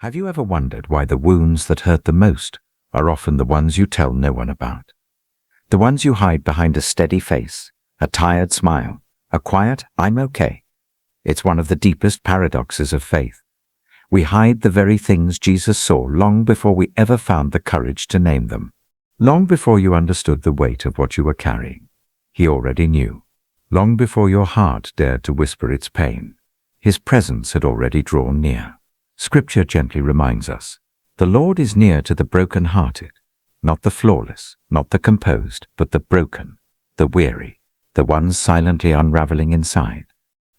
Have you ever wondered why the wounds that hurt the most are often the ones you tell no one about? The ones you hide behind a steady face, a tired smile, a quiet, "I'm okay." It's one of the deepest paradoxes of faith. We hide the very things Jesus saw long before we ever found the courage to name them. Long before you understood the weight of what you were carrying, He already knew. Long before your heart dared to whisper its pain, His presence had already drawn near. Scripture gently reminds us, the Lord is near to the broken-hearted, not the flawless, not the composed, but the broken, the weary, the ones silently unraveling inside.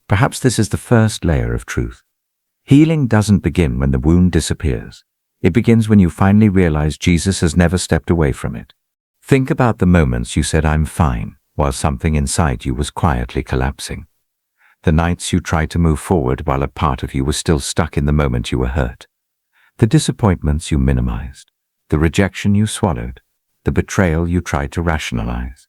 Perhaps this is the first layer of truth. Healing doesn't begin when the wound disappears. It begins when you finally realize Jesus has never stepped away from it. Think about the moments you said, "I'm fine," while something inside you was quietly collapsing. The nights you tried to move forward while a part of you was still stuck in the moment you were hurt. The disappointments you minimized, the rejection you swallowed, the betrayal you tried to rationalize.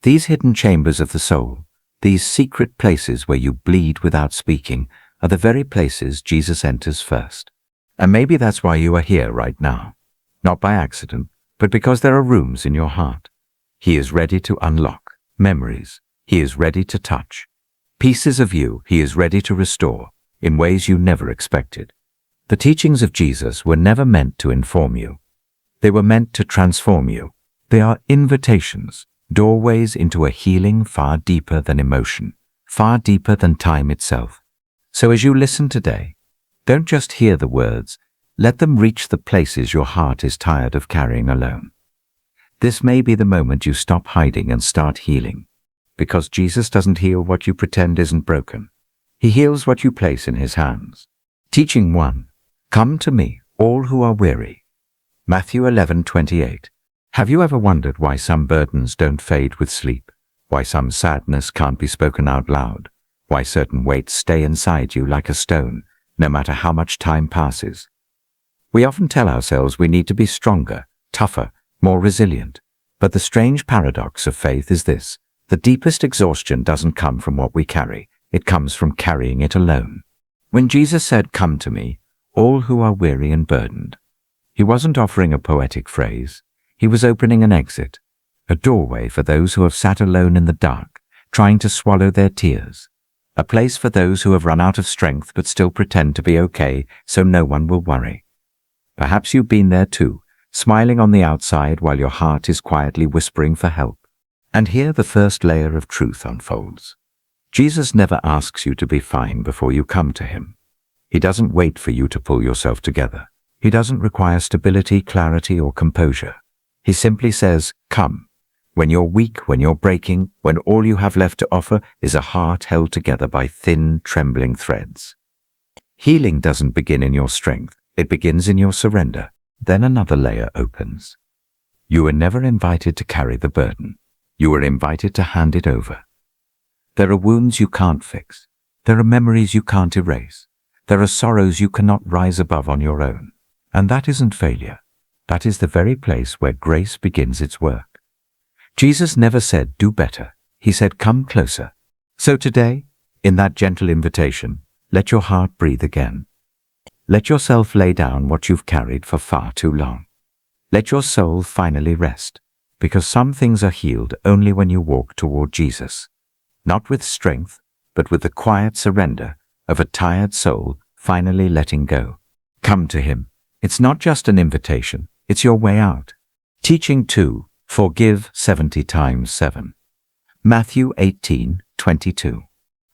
These hidden chambers of the soul, these secret places where you bleed without speaking, are the very places Jesus enters first. And maybe that's why you are here right now. Not by accident, but because there are rooms in your heart. He is ready to unlock memories. He is ready to touch pieces of you. He is ready to restore in ways you never expected. The teachings of Jesus were never meant to inform you. They were meant to transform you. They are invitations, doorways into a healing far deeper than emotion, far deeper than time itself. So as you listen today, don't just hear the words, let them reach the places your heart is tired of carrying alone. This may be the moment you stop hiding and start healing, because Jesus doesn't heal what you pretend isn't broken. He heals what you place in His hands. Teaching 1. Come to me, all who are weary. Matthew 11:28. Have you ever wondered why some burdens don't fade with sleep? Why some sadness can't be spoken out loud? Why certain weights stay inside you like a stone, no matter how much time passes? We often tell ourselves we need to be stronger, tougher, more resilient. But the strange paradox of faith is this: the deepest exhaustion doesn't come from what we carry, it comes from carrying it alone. When Jesus said, "Come to me, all who are weary and burdened," He wasn't offering a poetic phrase. He was opening an exit, a doorway for those who have sat alone in the dark, trying to swallow their tears. A place for those who have run out of strength but still pretend to be okay so no one will worry. Perhaps you've been there too, smiling on the outside while your heart is quietly whispering for help. And here the first layer of truth unfolds. Jesus never asks you to be fine before you come to Him. He doesn't wait for you to pull yourself together. He doesn't require stability, clarity, or composure. He simply says, "Come." When you're weak, when you're breaking, when all you have left to offer is a heart held together by thin, trembling threads. Healing doesn't begin in your strength. It begins in your surrender. Then another layer opens. You were never invited to carry the burden. You were invited to hand it over. There are wounds you can't fix. There are memories you can't erase. There are sorrows you cannot rise above on your own. And that isn't failure. That is the very place where grace begins its work. Jesus never said, "Do better." He said, "Come closer." So today, in that gentle invitation, let your heart breathe again. Let yourself lay down what you've carried for far too long. Let your soul finally rest, because some things are healed only when you walk toward Jesus. Not with strength, but with the quiet surrender of a tired soul finally letting go. Come to Him. It's not just an invitation, it's your way out. Teaching 2. Forgive 70 times 7. Matthew 18:22.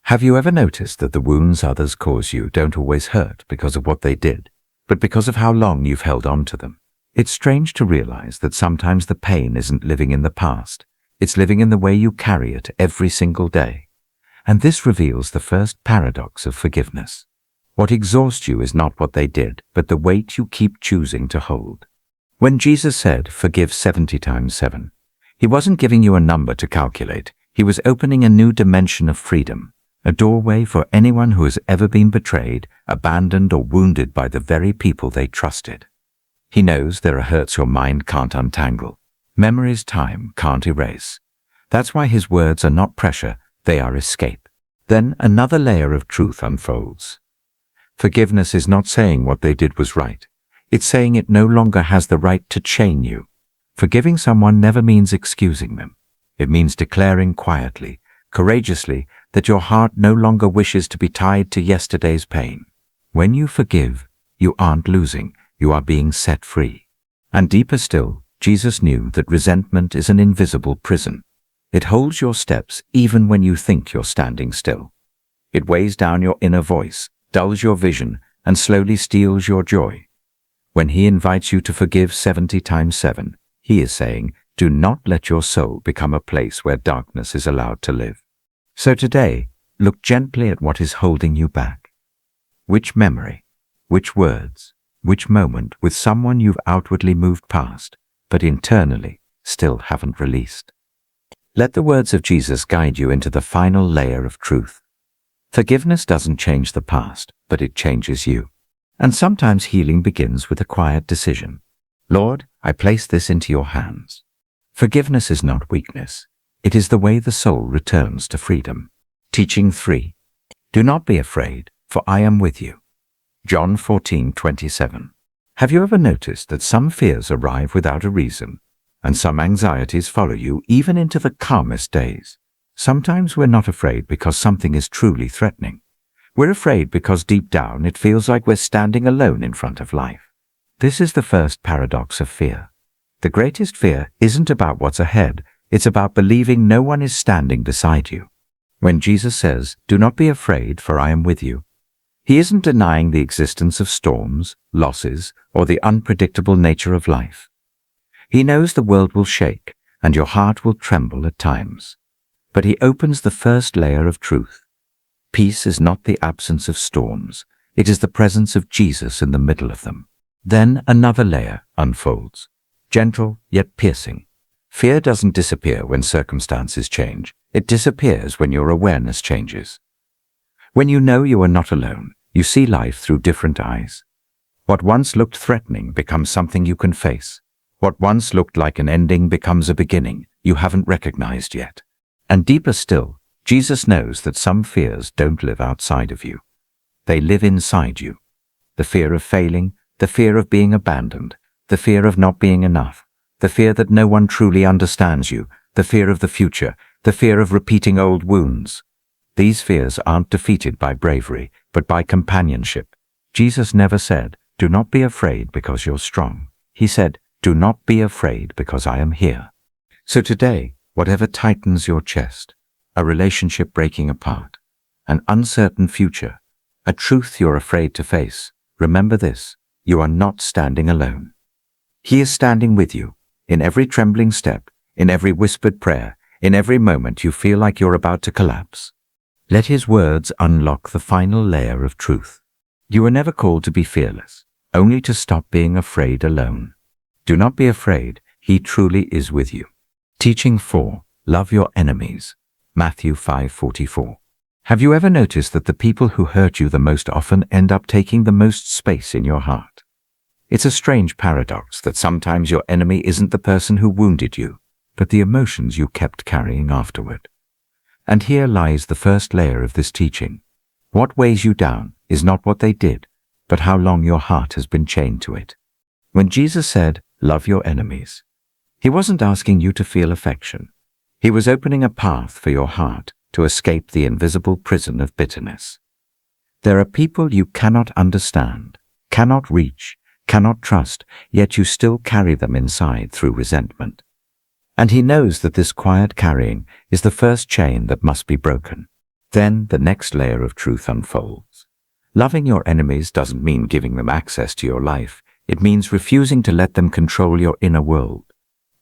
Have you ever noticed that the wounds others cause you don't always hurt because of what they did, but because of how long you've held on to them? It's strange to realize that sometimes the pain isn't living in the past. It's living in the way you carry it every single day. And this reveals the first paradox of forgiveness. What exhausts you is not what they did, but the weight you keep choosing to hold. When Jesus said, "Forgive 70 times 7, He wasn't giving you a number to calculate. He was opening a new dimension of freedom. A doorway for anyone who has ever been betrayed, abandoned, or wounded by the very people they trusted. He knows there are hurts your mind can't untangle, memories time can't erase. That's why His words are not pressure, they are escape. Then another layer of truth unfolds. Forgiveness is not saying what they did was right. It's saying it no longer has the right to chain you. Forgiving someone never means excusing them. It means declaring quietly, courageously, that your heart no longer wishes to be tied to yesterday's pain. When you forgive, you aren't losing, you are being set free. And deeper still, Jesus knew that resentment is an invisible prison. It holds your steps even when you think you're standing still. It weighs down your inner voice, dulls your vision, and slowly steals your joy. When he invites you to forgive 70 times 7, he is saying, do not let your soul become a place where darkness is allowed to live. So today, look gently at what is holding you back. Which memory, which words, which moment with someone you've outwardly moved past, but internally still haven't released. Let the words of Jesus guide you into the final layer of truth. Forgiveness doesn't change the past, but it changes you. And sometimes healing begins with a quiet decision. Lord, I place this into your hands. Forgiveness is not weakness. It is the way the soul returns to freedom. Teaching 3. Do not be afraid, for I am with you. John 14:27. Have you ever noticed that some fears arrive without a reason, and some anxieties follow you even into the calmest days? Sometimes we're not afraid because something is truly threatening. We're afraid because deep down it feels like we're standing alone in front of life. This is the first paradox of fear. The greatest fear isn't about what's ahead, it's about believing no one is standing beside you. When Jesus says, do not be afraid, for I am with you, he isn't denying the existence of storms, losses, or the unpredictable nature of life. He knows the world will shake, and your heart will tremble at times. But he opens the first layer of truth. Peace is not the absence of storms, it is the presence of Jesus in the middle of them. Then another layer unfolds, gentle yet piercing. Fear doesn't disappear when circumstances change, it disappears when your awareness changes. When you know you are not alone, you see life through different eyes. What once looked threatening becomes something you can face. What once looked like an ending becomes a beginning you haven't recognized yet. And deeper still, Jesus knows that some fears don't live outside of you. They live inside you. The fear of failing, the fear of being abandoned, the fear of not being enough, the fear that no one truly understands you, the fear of the future, the fear of repeating old wounds. These fears aren't defeated by bravery, but by companionship. Jesus never said, do not be afraid because you're strong. He said, do not be afraid because I am here. So today, whatever tightens your chest, a relationship breaking apart, an uncertain future, a truth you're afraid to face, remember this, you are not standing alone. He is standing with you, in every trembling step, in every whispered prayer, in every moment you feel like you're about to collapse. Let his words unlock the final layer of truth. You were never called to be fearless, only to stop being afraid alone. Do not be afraid, he truly is with you. Teaching 4. Love your enemies. Matthew 5:44. Have you ever noticed that the people who hurt you the most often end up taking the most space in your heart? It's a strange paradox that sometimes your enemy isn't the person who wounded you, but the emotions you kept carrying afterward. And here lies the first layer of this teaching. What weighs you down is not what they did, but how long your heart has been chained to it. When Jesus said, love your enemies, he wasn't asking you to feel affection. He was opening a path for your heart to escape the invisible prison of bitterness. There are people you cannot understand, cannot reach, cannot trust, yet you still carry them inside through resentment. And he knows that this quiet carrying is the first chain that must be broken. Then the next layer of truth unfolds. Loving your enemies doesn't mean giving them access to your life. It means refusing to let them control your inner world.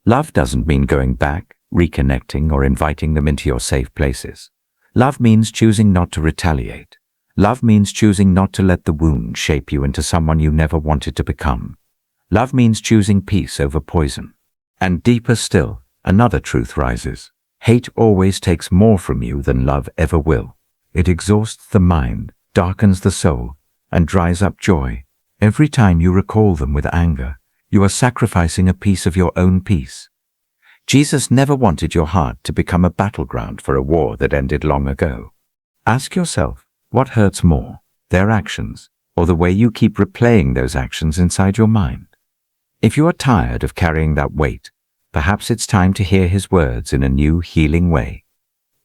Love doesn't mean going back, reconnecting, or inviting them into your safe places. Love means choosing not to retaliate. Love means choosing not to let the wound shape you into someone you never wanted to become. Love means choosing peace over poison. And deeper still, another truth rises. Hate always takes more from you than love ever will. It exhausts the mind, darkens the soul, and dries up joy. Every time you recall them with anger, you are sacrificing a piece of your own peace. Jesus never wanted your heart to become a battleground for a war that ended long ago. Ask yourself, what hurts more, their actions or the way you keep replaying those actions inside your mind. If you are tired of carrying that weight, perhaps it's time to hear his words in a new, healing way.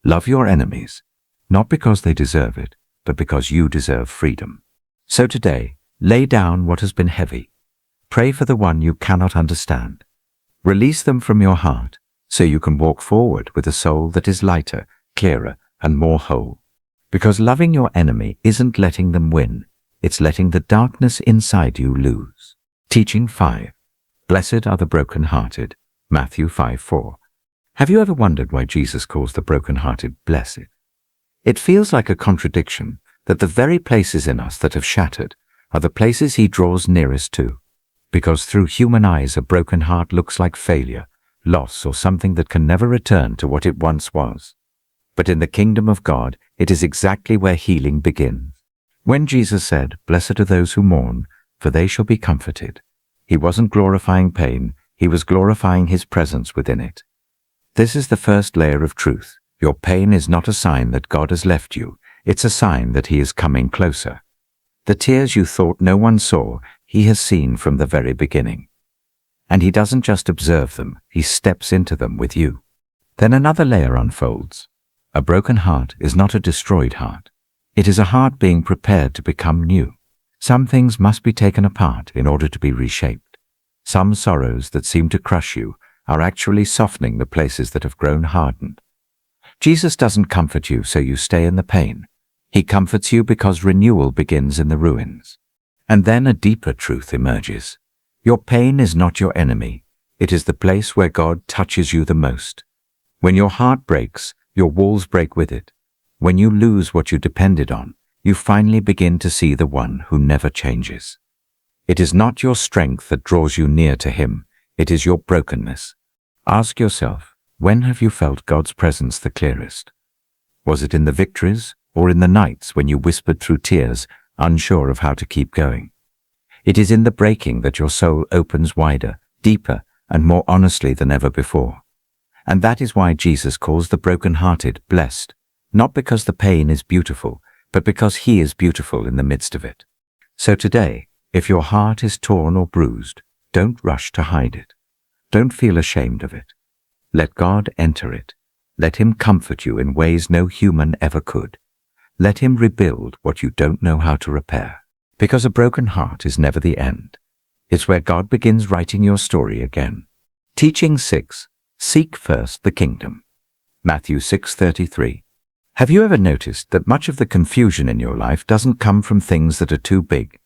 Love your enemies, not because they deserve it, but because you deserve freedom. So today, lay down what has been heavy. Pray for the one you cannot understand. Release them from your heart so you can walk forward with a soul that is lighter, clearer, and more whole. Because loving your enemy isn't letting them win, it's letting the darkness inside you lose. Teaching 5. Blessed are the broken-hearted. Matthew 5:4. Have you ever wondered why Jesus calls the broken-hearted blessed? It feels like a contradiction that the very places in us that have shattered are the places he draws nearest to. Because through human eyes a broken heart looks like failure, loss, or something that can never return to what it once was. But in the kingdom of God, it is exactly where healing begins. When Jesus said, "Blessed are those who mourn, for they shall be comforted," he wasn't glorifying pain, he was glorifying his presence within it. This is the first layer of truth. Your pain is not a sign that God has left you, it's a sign that he is coming closer. The tears you thought no one saw, he has seen from the very beginning. And he doesn't just observe them, he steps into them with you. Then another layer unfolds. A broken heart is not a destroyed heart. It is a heart being prepared to become new. Some things must be taken apart in order to be reshaped. Some sorrows that seem to crush you are actually softening the places that have grown hardened. Jesus doesn't comfort you so you stay in the pain. He comforts you because renewal begins in the ruins. And then a deeper truth emerges. Your pain is not your enemy. It is the place where God touches you the most. When your heart breaks, your walls break with it. When you lose what you depended on, you finally begin to see the one who never changes. It is not your strength that draws you near to him. It is your brokenness. Ask yourself, when have you felt God's presence the clearest? Was it in the victories or in the nights when you whispered through tears, unsure of how to keep going? It is in the breaking that your soul opens wider, deeper, and more honestly than ever before. And that is why Jesus calls the broken-hearted blessed, not because the pain is beautiful, but because he is beautiful in the midst of it. So today, if your heart is torn or bruised, don't rush to hide it. Don't feel ashamed of it. Let God enter it. Let him comfort you in ways no human ever could. Let him rebuild what you don't know how to repair. Because a broken heart is never the end. It's where God begins writing your story again. Teaching 6. Seek first the kingdom. Matthew 6:33. Have you ever noticed that much of the confusion in your life doesn't come from things that are too big,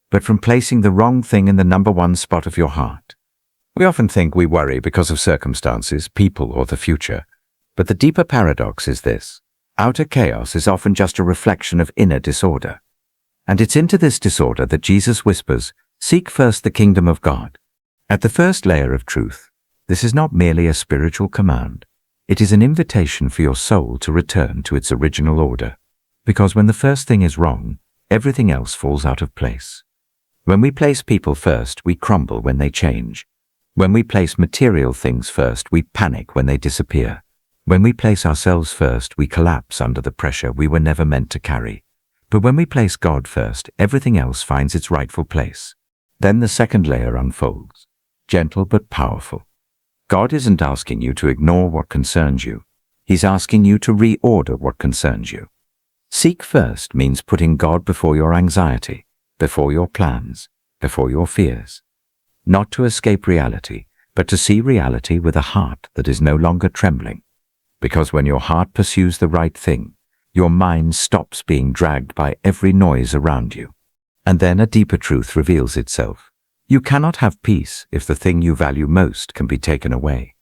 but from placing the wrong thing in the number one spot of your heart? We often think we worry because of circumstances, people, or the future. But the deeper paradox is this. Outer chaos is often just a reflection of inner disorder. And it's into this disorder that Jesus whispers, "Seek first the kingdom of God." At the first layer of truth, this is not merely a spiritual command. It is an invitation for your soul to return to its original order. Because when the first thing is wrong, everything else falls out of place. When we place people first, we crumble when they change. When we place material things first, we panic when they disappear. When we place ourselves first, we collapse under the pressure we were never meant to carry. But when we place God first, everything else finds its rightful place. Then the second layer unfolds, gentle but powerful. God isn't asking you to ignore what concerns you. He's asking you to reorder what concerns you. Seek first means putting God before your anxiety, before your plans, before your fears. Not to escape reality, but to see reality with a heart that is no longer trembling. Because when your heart pursues the right thing, your mind stops being dragged by every noise around you. And then a deeper truth reveals itself. You cannot have peace if the thing you value most can be taken away.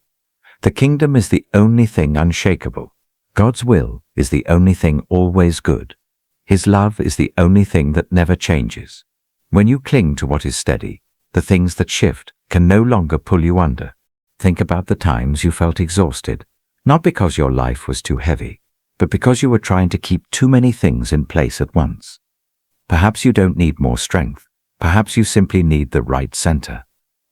The kingdom is the only thing unshakable. God's will is the only thing always good. His love is the only thing that never changes. When you cling to what is steady, the things that shift can no longer pull you under. Think about the times you felt exhausted, not because your life was too heavy, but because you were trying to keep too many things in place at once. Perhaps you don't need more strength. Perhaps you simply need the right center.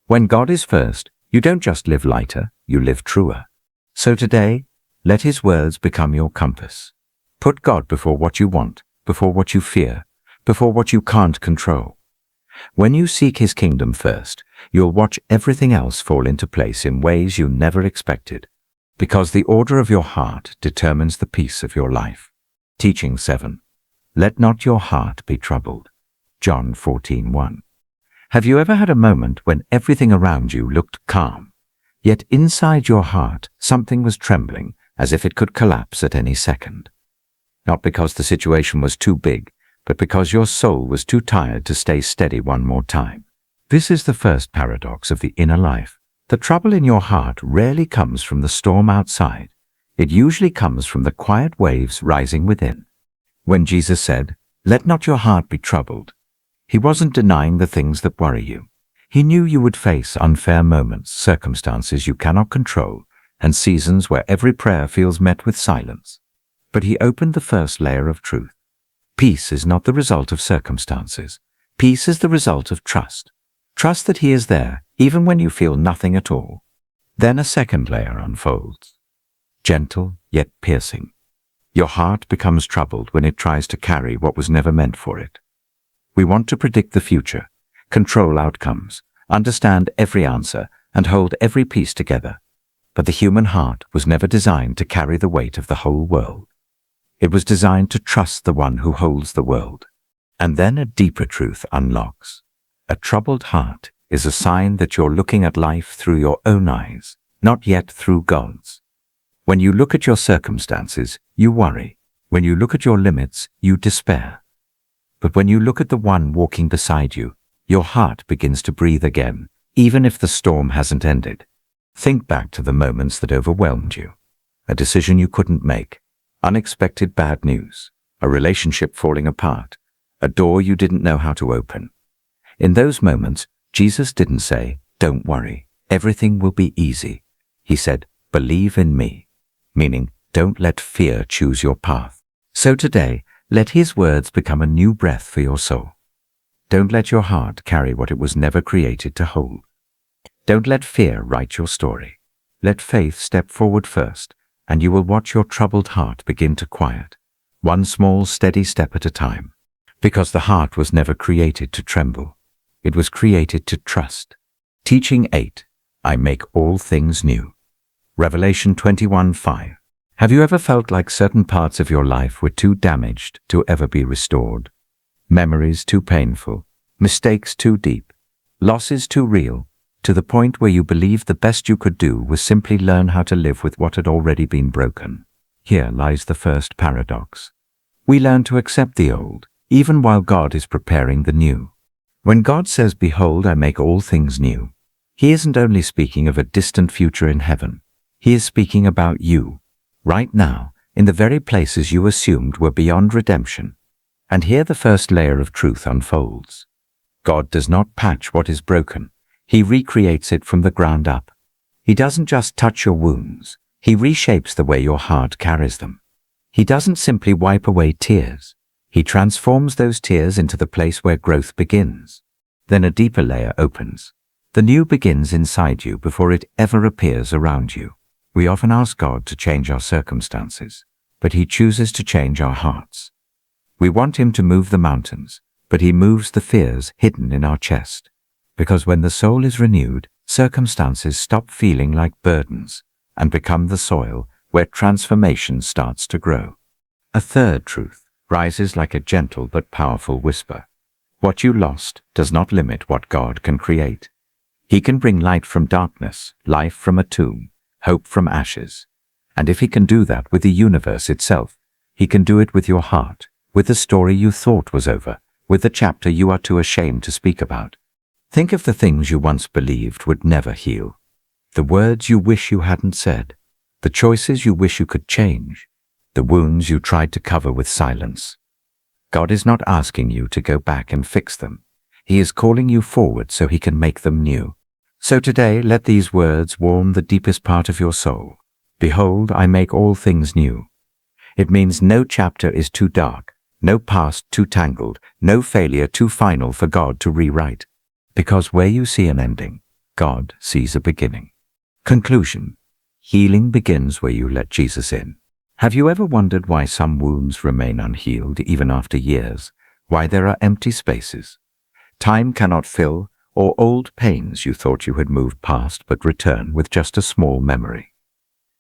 When God is first, you don't just live lighter, you live truer. So today, let his words become your compass. Put God before what you want, before what you fear, before what you can't control. When you seek His kingdom first, you'll watch everything else fall into place in ways you never expected, because the order of your heart determines the peace of your life. Teaching 7. Let not your heart be troubled. John 14:1. Have you ever had a moment when everything around you looked calm, yet inside your heart something was trembling as if it could collapse at any second? Not because the situation was too big, but because your soul was too tired to stay steady one more time. This is the first paradox of the inner life. The trouble in your heart rarely comes from the storm outside. It usually comes from the quiet waves rising within. When Jesus said, "Let not your heart be troubled," He wasn't denying the things that worry you. He knew you would face unfair moments, circumstances you cannot control, and seasons where every prayer feels met with silence. But He opened the first layer of truth. Peace is not the result of circumstances. Peace is the result of trust. Trust that He is there, even when you feel nothing at all. Then a second layer unfolds. Gentle, yet piercing. Your heart becomes troubled when it tries to carry what was never meant for it. We want to predict the future, control outcomes, understand every answer, and hold every piece together. But the human heart was never designed to carry the weight of the whole world. It was designed to trust the one who holds the world. And then a deeper truth unlocks. A troubled heart is a sign that you're looking at life through your own eyes, not yet through God's. When you look at your circumstances, you worry. When you look at your limits, you despair. But when you look at the one walking beside you, your heart begins to breathe again, even if the storm hasn't ended. Think back to the moments that overwhelmed you. A decision you couldn't make, unexpected bad news, a relationship falling apart, a door you didn't know how to open. In those moments, Jesus didn't say, "Don't worry, everything will be easy." He said, "Believe in me," meaning don't let fear choose your path. So today, let His words become a new breath for your soul. Don't let your heart carry what it was never created to hold. Don't let fear write your story. Let faith step forward first, and you will watch your troubled heart begin to quiet, one small, steady step at a time. Because the heart was never created to tremble. It was created to trust. Teaching 8. I make all things new. Revelation 21:5. Have you ever felt like certain parts of your life were too damaged to ever be restored? Memories too painful, mistakes too deep, losses too real, to the point where you believed the best you could do was simply learn how to live with what had already been broken. Here lies the first paradox. We learn to accept the old, even while God is preparing the new. When God says, "Behold, I make all things new," He isn't only speaking of a distant future in heaven. He is speaking about you, right now, in the very places you assumed were beyond redemption. And here the first layer of truth unfolds. God does not patch what is broken. He recreates it from the ground up. He doesn't just touch your wounds. He reshapes the way your heart carries them. He doesn't simply wipe away tears. He transforms those tears into the place where growth begins. Then a deeper layer opens. The new begins inside you before it ever appears around you. We often ask God to change our circumstances, but He chooses to change our hearts. We want Him to move the mountains, but He moves the fears hidden in our chest. Because when the soul is renewed, circumstances stop feeling like burdens and become the soil where transformation starts to grow. A third truth rises like a gentle but powerful whisper. What you lost does not limit what God can create. He can bring light from darkness, life from a tomb, hope from ashes. And if He can do that with the universe itself, He can do it with your heart, with the story you thought was over, with the chapter you are too ashamed to speak about. Think of the things you once believed would never heal, the words you wish you hadn't said, the choices you wish you could change, the wounds you tried to cover with silence. God is not asking you to go back and fix them. He is calling you forward so He can make them new. So today, let these words warm the deepest part of your soul. Behold, I make all things new. It means no chapter is too dark, no past too tangled, no failure too final for God to rewrite. Because where you see an ending, God sees a beginning. Conclusion. Healing begins where you let Jesus in. Have you ever wondered why some wounds remain unhealed even after years? why there are empty spaces time cannot fill, or old pains you thought you had moved past but return with just a small memory.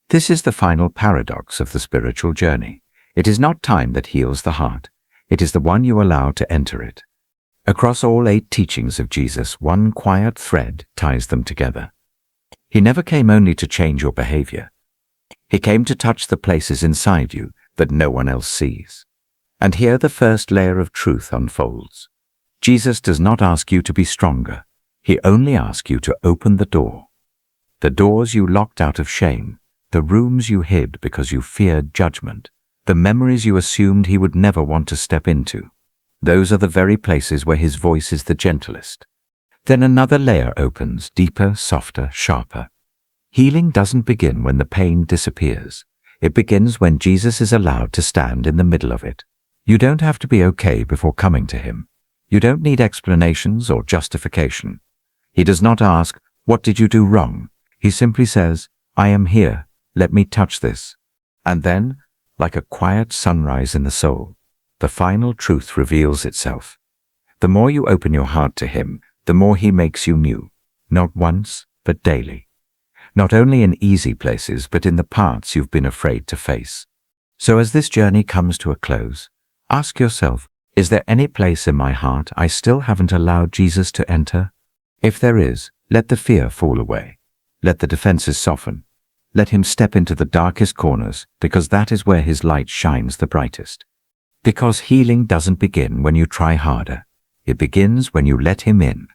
This is the final paradox of the spiritual journey. It is not time that heals the heart. It is the one you allow to enter it. Across all 8 teachings of Jesus, one quiet thread ties them together. He never came only to change your behavior. He came to touch the places inside you that no one else sees. And here the first layer of truth unfolds. Jesus does not ask you to be stronger. He only asks you to open the door. The doors you locked out of shame, the rooms you hid because you feared judgment, the memories you assumed he would never want to step into. Those are the very places where his voice is the gentlest. Then another layer opens, deeper, softer, sharper. Healing doesn't begin when the pain disappears. It begins when Jesus is allowed to stand in the middle of it. You don't have to be okay before coming to him. You don't need explanations or justification. He does not ask, "What did you do wrong?" He simply says, "I am here. Let me touch this." And then, like a quiet sunrise in the soul, the final truth reveals itself. The more you open your heart to him, the more he makes you new, not once, but daily. Not only in easy places, but in the parts you've been afraid to face. So as this journey comes to a close, ask yourself, is there any place in my heart I still haven't allowed Jesus to enter? If there is, let the fear fall away. Let the defenses soften. Let him step into the darkest corners, because that is where his light shines the brightest. Because healing doesn't begin when you try harder. It begins when you let him in.